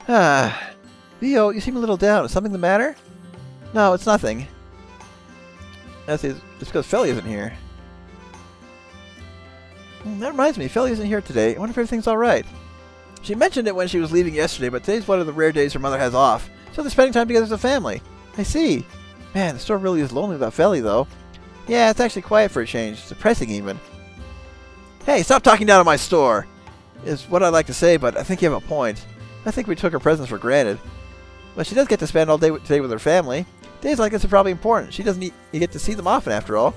Ah, Theo, you seem a little down. Is something the matter? No, it's nothing. It's because Felie isn't here. That reminds me, Felie isn't here today. I wonder if everything's alright. She mentioned it when she was leaving yesterday, but today's one of the rare days her mother has off. So they're spending time together as a family. I see. Man, the store really is lonely without Felie, though. Yeah, it's actually quiet for a change. Depressing, even. Hey, stop talking down on my store! Is what I'd like to say, but I think you have a point. I think we took her presence for granted. But she does get to spend all day today with her family. Days like this are probably important. She doesn't you get to see them often, after all.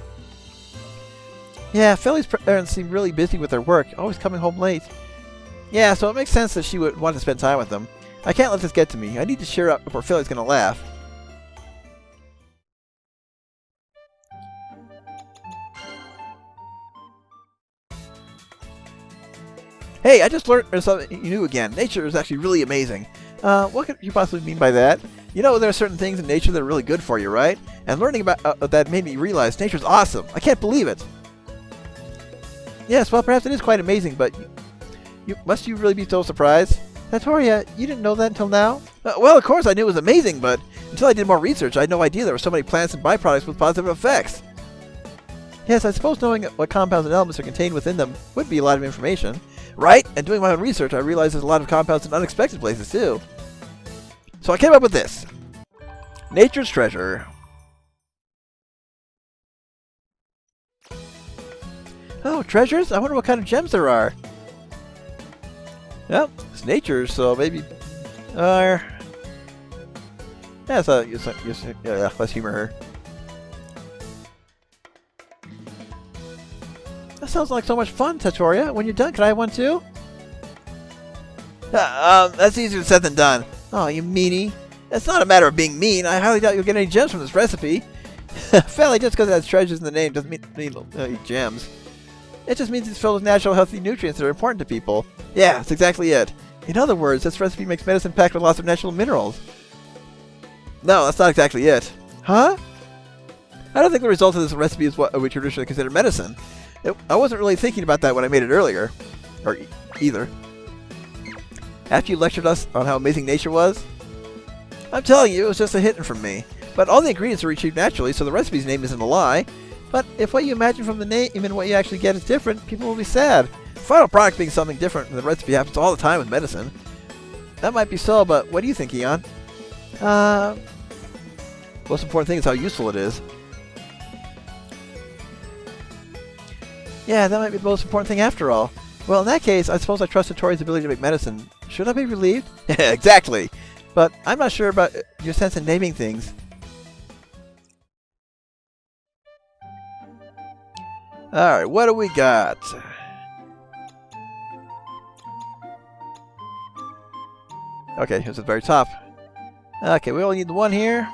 Yeah, Felie's parents seem really busy with their work, always coming home late. Yeah, so it makes sense that she would want to spend time with them. I can't let this get to me. I need to cheer up before Felie's going to laugh. Hey, I just learned something new again. Nature is actually really amazing. What could you possibly mean by that? You know, there are certain things in nature that are really good for you, right? And learning about that made me realize nature's awesome. I can't believe it. Yes, well, perhaps it is quite amazing, but must you really be so surprised? Tattoria, you didn't know that until now? Well, of course I knew it was amazing, but until I did more research, I had no idea there were so many plants and byproducts with positive effects. Yes, I suppose knowing what compounds and elements are contained within them would be a lot of information. Right? And doing my own research, I realized there's a lot of compounds in unexpected places, too. So I came up with this. Nature's treasure. Oh, treasures? I wonder what kind of gems there are. Well, it's nature, so maybe... yeah, let's humor her. That sounds like so much fun, Tattoria. When you're done, can I have one too? That's easier said than done. Oh, you meanie. It's not a matter of being mean. I highly doubt you'll get any gems from this recipe. Felie, just because it has treasures in the name doesn't mean gems. It just means it's filled with natural, healthy nutrients that are important to people. Yeah, that's exactly it. In other words, this recipe makes medicine packed with lots of natural minerals. No, that's not exactly it. Huh? I don't think the result of this recipe is what we traditionally consider medicine. I wasn't really thinking about that when I made it earlier. Or either. After you lectured us on how amazing nature was? I'm telling you, it was just a hint from me. But all the ingredients are retrieved naturally, so the recipe's name isn't a lie. But if what you imagine from the name and what you actually get is different, people will be sad. The final product being something different from the recipe happens all the time with medicine. That might be so, but what do you think, Eon? Most important thing is how useful it is. Yeah, that might be the most important thing after all. Well, in that case, I suppose I trust Tattoria's ability to make medicine. Should I be relieved? Yeah, exactly. But I'm not sure about your sense in naming things. Alright, what do we got? Okay, here's at the very top. Okay, we only need the one here.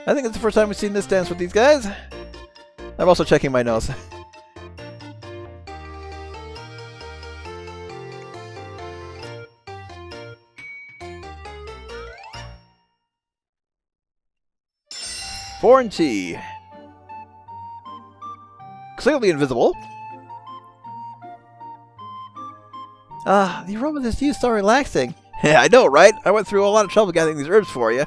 I think it's the first time we've seen this dance with these guys. I'm also checking my nose. Foreign tea. Clearly invisible. The aroma of this tea is so relaxing. Yeah, I know, right? I went through a lot of trouble gathering these herbs for you.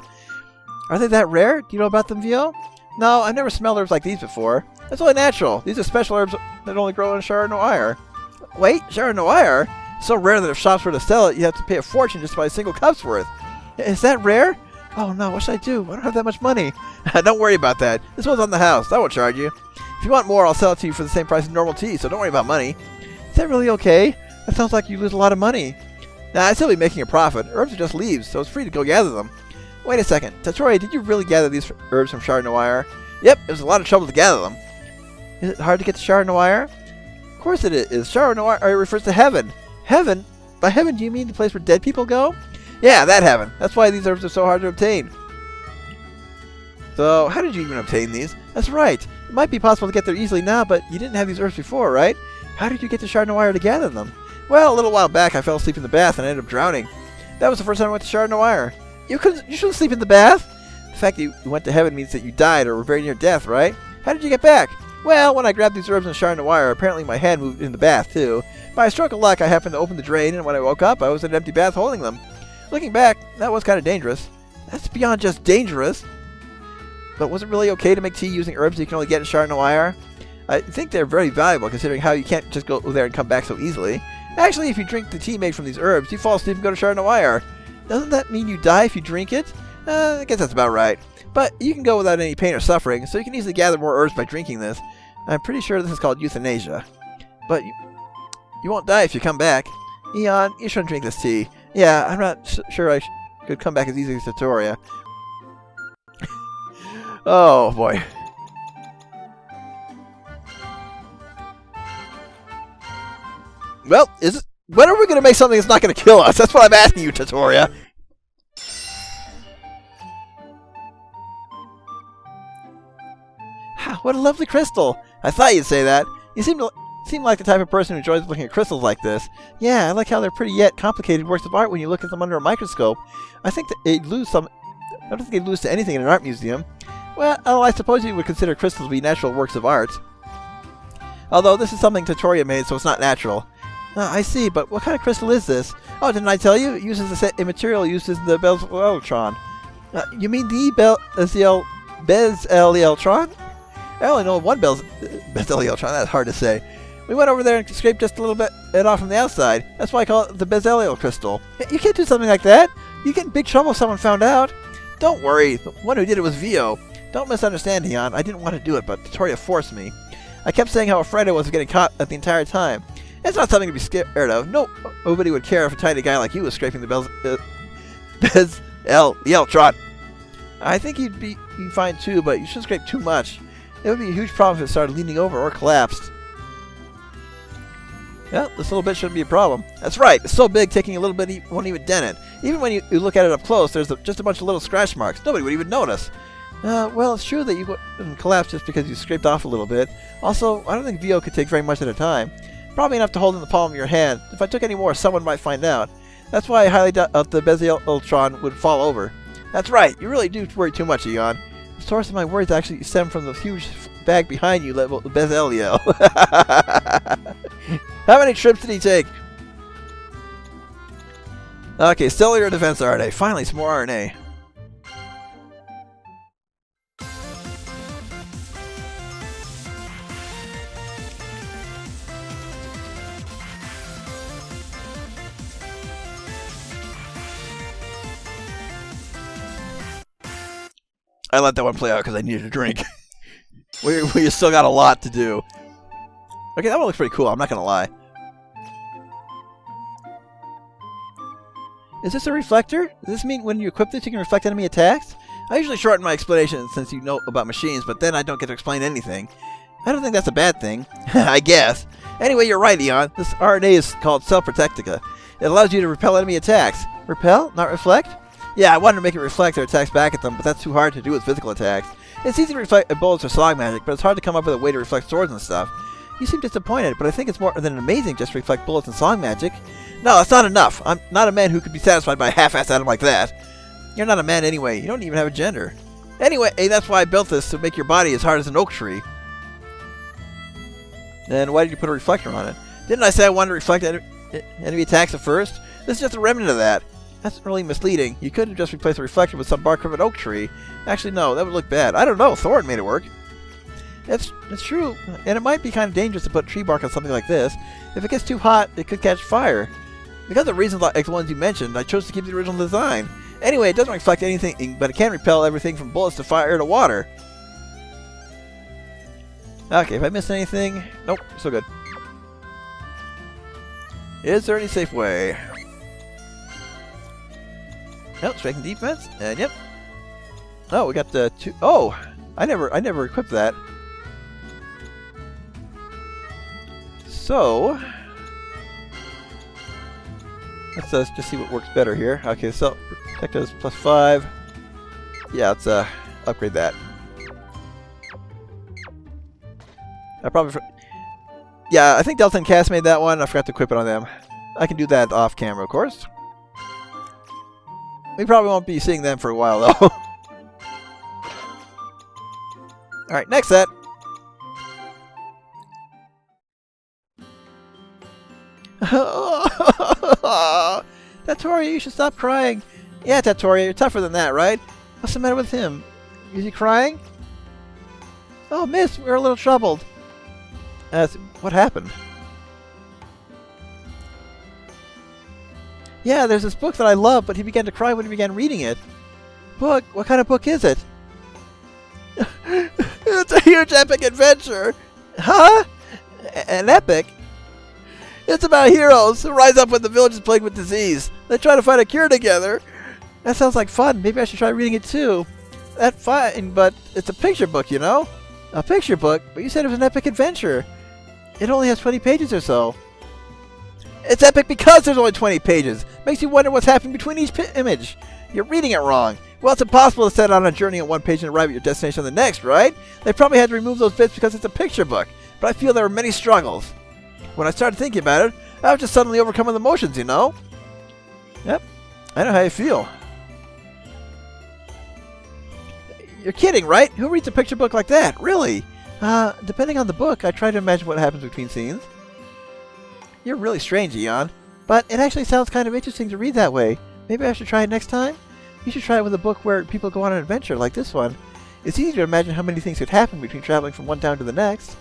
Are they that rare? Do you know about them, Vio? No, I've never smelled herbs like these before. It's only natural. These are special herbs that only grow in Sharanohiar. Wait, Sharanohiar? So rare that if shops were to sell it, you have to pay a fortune just to buy a single cup's worth. Is that rare? Oh no, what should I do? I don't have that much money. Don't worry about that. This one's on the house. I won't charge you. If you want more, I'll sell it to you for the same price as normal tea, so don't worry about money. Is that really okay? That sounds like you lose a lot of money. Nah, I'd still be making a profit. Herbs are just leaves, so it's free to go gather them. Wait a second. Tattoria, did you really gather these herbs from Sharanohiar? Yep, it was a lot of trouble to gather them. Is it hard to get to Sharanohiar? Of course it is. Sharanohiar refers to heaven. Heaven? By heaven, do you mean the place where dead people go? Yeah, that heaven. That's why these herbs are so hard to obtain. So, how did you even obtain these? That's right. It might be possible to get there easily now, but you didn't have these herbs before, right? How did you get to Sharanohiar to gather them? Well, a little while back, I fell asleep in the bath and I ended up drowning. That was the first time I went to Sharanohiar. You shouldn't sleep in the bath. The fact that you went to heaven means that you died or were very near death, right? How did you get back? Well, when I grabbed these herbs in Sharanohiar, apparently my hand moved in the bath, too. By a stroke of luck, I happened to open the drain, and when I woke up, I was in an empty bath holding them. Looking back, that was kind of dangerous. That's beyond just dangerous. But was it really okay to make tea using herbs you can only get in Sharanohiar? I think they're very valuable, considering how you can't just go there and come back so easily. Actually, if you drink the tea made from these herbs, you fall asleep and go to Sharanohiar. Doesn't that mean you die if you drink it? I guess that's about right. But you can go without any pain or suffering, so you can easily gather more herbs by drinking this. I'm pretty sure this is called euthanasia. But you won't die if you come back. Eon, you shouldn't drink this tea. Yeah, I'm not sure I could come back as easily as Tattoria. Oh, boy. Well, when are we going to make something that's not going to kill us? That's what I'm asking you, Tattoria. What a lovely crystal. I thought you'd say that. You seem like the type of person who enjoys looking at crystals like this. Yeah, I like how they're pretty yet complicated works of art when you look at them under a microscope. I think that they'd lose some... I don't think they'd lose to anything in an art museum. Well, I suppose you would consider crystals to be natural works of art. Although this is something Tattoria made, so it's not natural. I see, but what kind of crystal is this? Oh, didn't I tell you? It uses a material used in the Bezeleltron. You mean the Bezeleltron? I only know one Bezeleltron. That's hard to say. We went over there and scraped just a little bit it off from the outside. That's why I call it the Bezelel crystal. You can't do something like that. You'd get in big trouble if someone found out. Don't worry. The one who did it was Vio. Don't misunderstand, Eon. I didn't want to do it, but Tattoria forced me. I kept saying how afraid I was of getting caught the entire time. It's not something to be scared of. Nobody would care if a tiny guy like you was scraping the Bezeleltron. I think you'd be fine too, but you shouldn't scrape too much. It would be a huge problem if it started leaning over or collapsed. Well, this little bit shouldn't be a problem. That's right. It's so big, taking a little bit won't even dent it. Even when you look at it up close, there's just a bunch of little scratch marks. Nobody would even notice. Well, it's true that you wouldn't collapse just because you scraped off a little bit. Also, I don't think Vio could take very much at a time. Probably enough to hold in the palm of your hand. If I took any more, someone might find out. That's why I highly doubt the Bezeleltron would fall over. That's right. You really do worry too much, Eon. The source of my worries actually stem from the huge bag behind you labeled Bezelel. How many trips did he take? Okay, cellular defense RNA. Finally, some more RNA. I let that one play out because I needed a drink. we still got a lot to do. Okay, that one looks pretty cool, I'm not going to lie. Is this a reflector? Does this mean when you equip this you can reflect enemy attacks? I usually shorten my explanation since you know about machines, but then I don't get to explain anything. I don't think that's a bad thing. I guess. Anyway, you're right, Eon. This RNA is called Self-Protectica. It allows you to repel enemy attacks. Repel? Not reflect? Yeah, I wanted to make it reflect their attacks back at them, but that's too hard to do with physical attacks. It's easy to reflect bullets or song magic, but it's hard to come up with a way to reflect swords and stuff. You seem disappointed, but I think it's more than amazing just to reflect bullets and song magic. No, that's not enough. I'm not a man who could be satisfied by a half-assed item like that. You're not a man anyway. You don't even have a gender. Anyway, that's why I built this, to make your body as hard as an oak tree. Then why did you put a reflector on it? Didn't I say I wanted to reflect enemy attacks at first? This is just a remnant of that. That's really misleading. You couldn't just replace the reflector with some bark from an oak tree. Actually, no, that would look bad. I don't know. Thorn made it work. It's true, and it might be kind of dangerous to put tree bark on something like this. If it gets too hot, it could catch fire. Because of reasons like the ones you mentioned, I chose to keep the original design. Anyway, it doesn't reflect anything, but it can repel everything from bullets to fire to water. Okay, if I missed anything... Nope, so good. Is there any safe way? Nope, striking defense, and yep. Oh, we got the two... Oh! I never equipped that. So... let's just see what works better here. Okay, so protect us +5. Yeah, let's upgrade that. Yeah, I think Delta and Cass made that one. I forgot to equip it on them. I can do that off camera, of course. We probably won't be seeing them for a while, though. Alright, next set. Tattoria, you should stop crying. Yeah, Tattoria, you're tougher than that, right? What's the matter with him? Is he crying? Oh, miss, we're a little troubled. What happened? Yeah, there's this book that I love, but he began to cry when he began reading it. Book? What kind of book is it? It's a huge epic adventure. Huh? An epic? It's about heroes who rise up when the village is plagued with disease. They try to find a cure together. That sounds like fun. Maybe I should try reading it too. That's fine, but it's a picture book, you know? A picture book? But you said it was an epic adventure. It only has 20 pages or so. It's epic because there's only 20 pages. Makes you wonder what's happening between each image. You're reading it wrong. Well, it's impossible to set out on a journey on one page and arrive at your destination on the next, right? They probably had to remove those bits because it's a picture book. But I feel there were many struggles. When I started thinking about it, I was just suddenly overcome with emotions, you know? Yep. I know how you feel. You're kidding, right? Who reads a picture book like that? Really? Depending on the book, I try to imagine what happens between scenes. You're really strange, Eon. But it actually sounds kind of interesting to read that way. Maybe I should try it next time? You should try it with a book where people go on an adventure like this one. It's easy to imagine how many things could happen between traveling from one town to the next.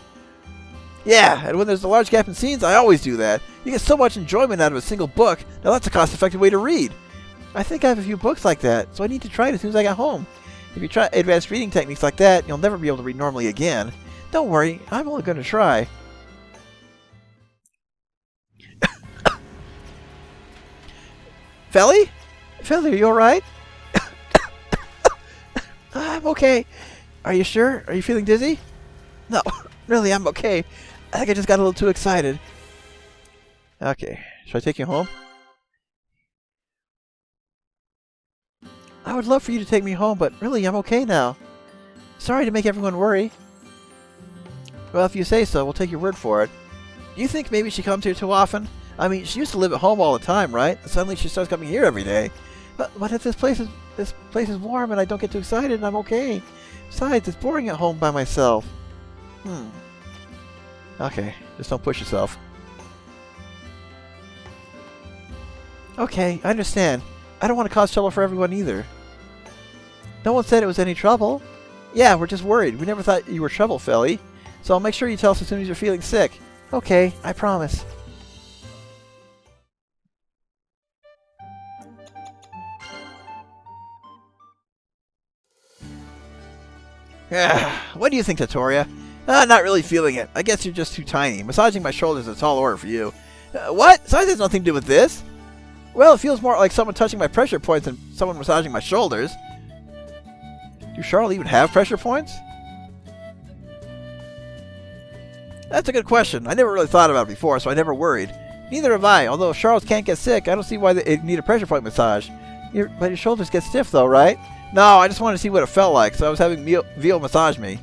Yeah, and when there's a large gap in scenes, I always do that. You get so much enjoyment out of a single book. Now that's a cost-effective way to read. I think I have a few books like that, so I need to try it as soon as I get home. If you try advanced reading techniques like that, you'll never be able to read normally again. Don't worry, I'm only going to try. Felie? Felie, are you alright? I'm okay. Are you sure? Are you feeling dizzy? No, really, I'm okay. I think I just got a little too excited. Okay, should I take you home? I would love for you to take me home, but really, I'm okay now. Sorry to make everyone worry. Well, if you say so, we'll take your word for it. Do you think maybe she comes here too often? I mean, she used to live at home all the time, right? Suddenly she starts coming here every day. But if this place is warm and I don't get too excited, I'm okay. Besides, it's boring at home by myself. Okay, just don't push yourself. Okay, I understand. I don't want to cause trouble for everyone either. No one said it was any trouble. Yeah, we're just worried. We never thought you were trouble, Felie. So I'll make sure you tell us as soon as you're feeling sick. Okay, I promise. What do you think, Tattoria? Not really feeling it. I guess you're just too tiny. Massaging my shoulders is a tall order for you. What? Size has nothing to do with this. Well, it feels more like someone touching my pressure points than someone massaging my shoulders. Do Charles even have pressure points? That's a good question. I never really thought about it before, so I never worried. Neither have I. Although if Charles can't get sick, I don't see why they need a pressure point massage. But your shoulders get stiff though, right? No, I just wanted to see what it felt like, so I was having Veal massage me.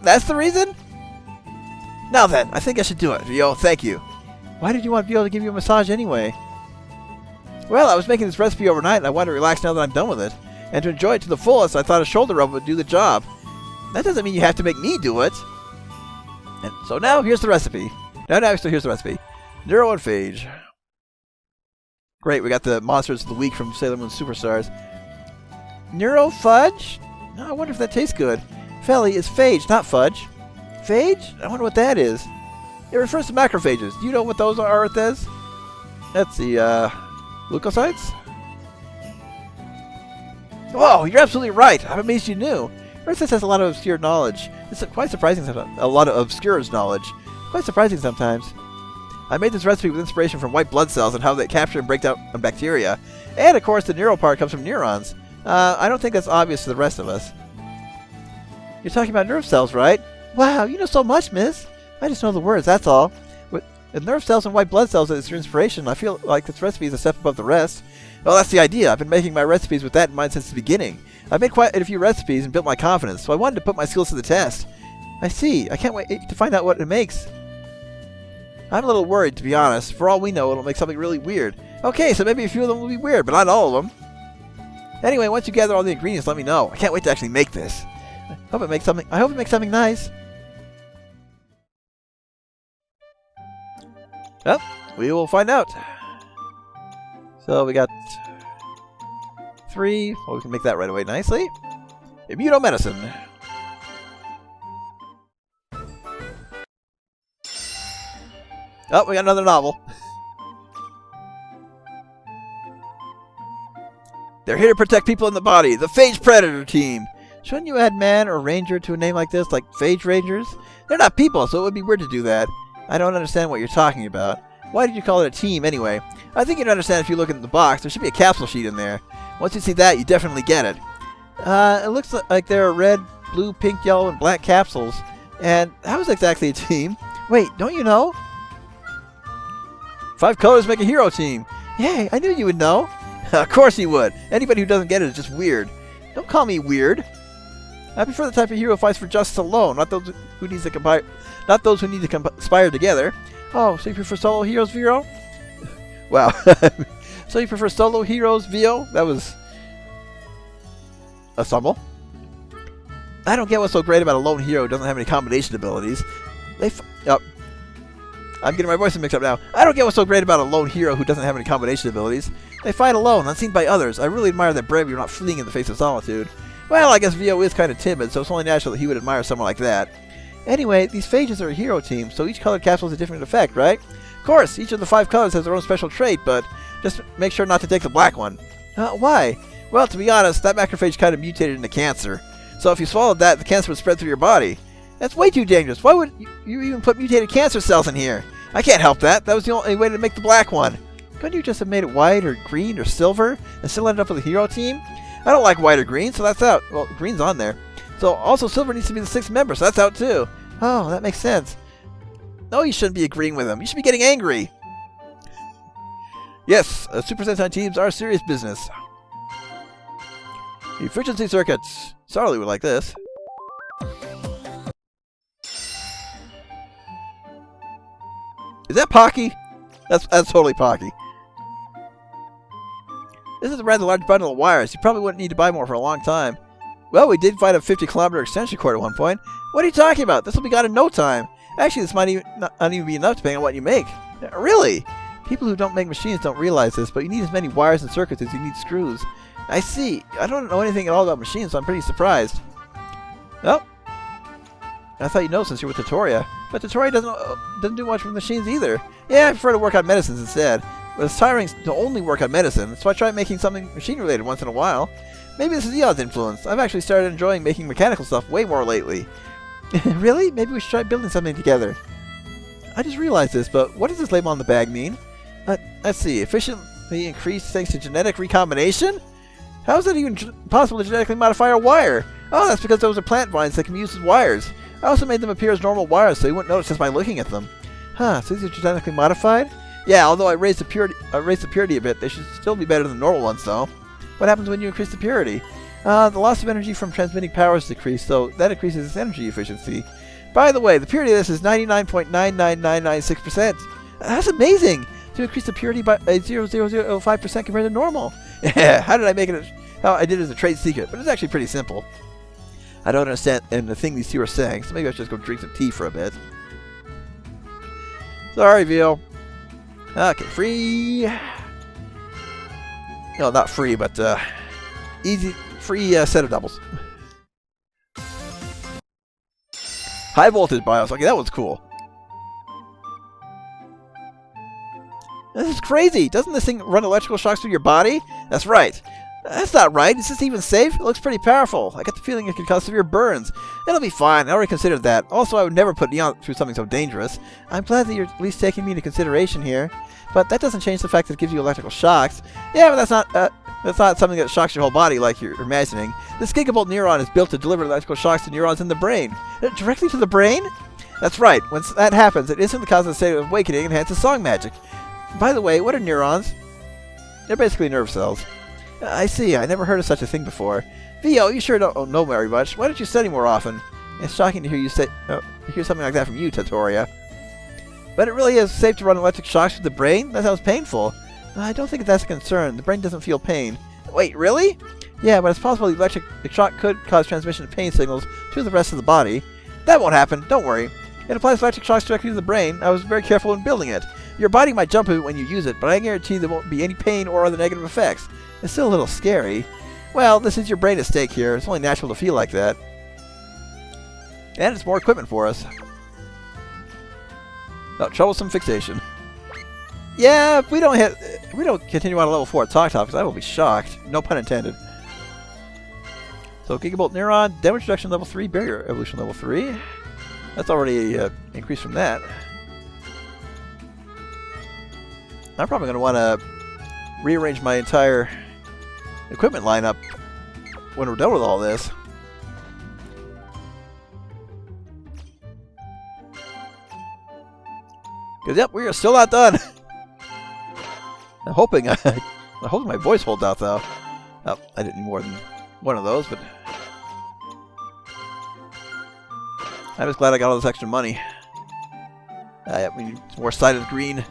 That's the reason? Now then, I think I should do it, Veal. Thank you. Why did you want Veal to give you a massage anyway? Well, I was making this recipe overnight, and I wanted to relax now that I'm done with it. And to enjoy it to the fullest, I thought a shoulder rub would do the job. That doesn't mean you have to make me do it. And so now, here's the recipe. So here's the recipe. Neuro and Phage. Great, we got the Monsters of the Week from Sailor Moon Superstars. Neuro Fudge? Oh, I wonder if that tastes good. Felie is Phage, not fudge. Phage? I wonder what that is. It refers to macrophages. Do you know what those are, Arthez? That's the, leukocytes? Whoa, you're absolutely right. I'm amazed you knew. Arthez has a lot of obscure knowledge. It's quite surprising sometimes. A lot of obscure knowledge. Quite surprising sometimes. I made this recipe with inspiration from white blood cells and how they capture and break down bacteria. And, of course, the neural part comes from neurons. I don't think that's obvious to the rest of us. You're talking about nerve cells, right? Wow, you know so much, miss. I just know the words, that's all. With nerve cells and white blood cells as your inspiration, I feel like this recipe is a step above the rest. Well, that's the idea. I've been making my recipes with that in mind since the beginning. I've made quite a few recipes and built my confidence, so I wanted to put my skills to the test. I see. I can't wait to find out what it makes. I'm a little worried, to be honest. For all we know, it'll make something really weird. Okay, so maybe a few of them will be weird, but not all of them. Anyway, once you gather all the ingredients, let me know. I can't wait to actually make this. I hope it makes something nice. Oh, We will find out. So we got 3. Well, we can make that right away nicely. Immunomedicine. Oh, we got another novel. They're here to protect people in the body. The Phage Predator Team. Shouldn't you add man or ranger to a name like this, like Phage Rangers? They're not people, so it would be weird to do that. I don't understand what you're talking about. Why did you call it a team, anyway? I think you'd understand if you look at the box. There should be a capsule sheet in there. Once you see that, you definitely get it. It looks like there are red, blue, pink, yellow, and black capsules. And how is exactly a team? Wait, don't you know? 5 colors make a hero team. Yay, I knew you would know. Of course you would. Anybody who doesn't get it is just weird. Don't call me weird. I prefer the type of hero who fights for justice alone, not those who need to conspire together. Oh, so you prefer solo heroes, Vero? Wow. So you prefer solo heroes, Vio? That was a stumble. I don't get what's so great about a lone hero who doesn't have any combination abilities. I'm getting my voice mixed up now. I don't get what's so great about a lone hero who doesn't have any combination abilities. They fight alone, unseen by others. I really admire that bravery of not fleeing in the face of solitude. Well, I guess Vio is kind of timid, so it's only natural that he would admire someone like that. Anyway, these phages are a hero team, so each colored capsule has a different effect, right? Of course, each of the 5 colors has their own special trait, but just make sure not to take the black one. Why? Well, to be honest, that macrophage kind of mutated into cancer. So if you swallowed that, the cancer would spread through your body. That's way too dangerous. Why would you even put mutated cancer cells in here? I can't help that. That was the only way to make the black one. Couldn't you just have made it white or green or silver and still ended up with a hero team? I don't like white or green, so that's out. Well, green's on there. So also silver needs to be the 6th member, so that's out too. Oh, that makes sense. No, you shouldn't be agreeing with him. You should be getting angry. Yes, Super Sentai teams are serious business. Efficiency circuits. Sarley would like this. Is that Pocky? That's totally Pocky. This is a rather large bundle of wires. You probably wouldn't need to buy more for a long time. Well, we did find a 50-kilometer extension cord at one point. What are you talking about? This will be gone in no time. Actually, this might not even be enough depending on what you make. Really? People who don't make machines don't realize this, but you need as many wires and circuits as you need screws. I see. I don't know anything at all about machines, so I'm pretty surprised. Well, I thought you'd know since you're with Tattoria. But Tattoria doesn't do much with machines either. Yeah, I prefer to work on medicines instead. But it's tiring to only work on medicine, so I try making something machine-related once in a while. Maybe this is Eon's influence. I've actually started enjoying making mechanical stuff way more lately. Really? Maybe we should try building something together. I just realized this, but what does this label on the bag mean? Let's see. Efficiently increased thanks to genetic recombination? How is it even possible to genetically modify a wire? Oh, that's because those are plant vines that can be used as wires. I also made them appear as normal wires so you wouldn't notice just by looking at them. Huh, so these are genetically modified? Yeah, although I raised the purity a bit, they should still be better than normal ones, though. What happens when you increase the purity? The loss of energy from transmitting power is decreased, so that increases its energy efficiency. By the way, the purity of this is 99.99996%. That's amazing! To increase the purity by 0.0005% compared to normal. Yeah, how did I make it? How I did it as a trade secret, but it's actually pretty simple. I don't understand the thing these two are saying, so maybe I should just go drink some tea for a bit. Sorry, Vio. Okay, free. No, not free, but free set of doubles. High voltage BIOS. Okay, that was cool. This is crazy. Doesn't this thing run electrical shocks through your body? That's right. That's not right. Is this even safe? It looks pretty powerful. I get the feeling it could cause severe burns. It'll be fine. I already considered that. Also, I would never put Neon through something so dangerous. I'm glad that you're at least taking me into consideration here. But that doesn't change the fact that it gives you electrical shocks. Yeah, but that's not something that shocks your whole body like you're imagining. This gigabolt neuron is built to deliver electrical shocks to neurons in the brain. Directly to the brain? That's right. Once that happens, it instantly causes a state of awakening and enhances song magic. By the way, what are neurons? They're basically nerve cells. I see. I never heard of such a thing before. Vio, you sure don't know very much. Why don't you study more often? It's shocking to hear you hear something like that from you, Tattoria. But it really is safe to run electric shocks to the brain? That sounds painful. I don't think that's a concern. The brain doesn't feel pain. Wait, really? Yeah, but it's possible the electric shock could cause transmission of pain signals to the rest of the body. That won't happen. Don't worry. It applies electric shocks directly to the brain. I was very careful in building it. Your body might jump a bit when you use it, but I guarantee there won't be any pain or other negative effects. It's still a little scary. Well, this is your brain at stake here. It's only natural to feel like that. And it's more equipment for us. Oh, troublesome fixation. Yeah, if we don't continue on to level 4 at Talk Talk, I will be shocked. No pun intended. So, Gigabolt Neuron, damage reduction level 3, barrier evolution level 3. That's already increased from that. I'm probably going to want to rearrange my entire equipment lineup when we're done with all this. Because, yep, we are still not done. I'm hoping my voice holds out, though. Oh, I didn't need more than one of those, but I'm just glad I got all this extra money. We need some more sided green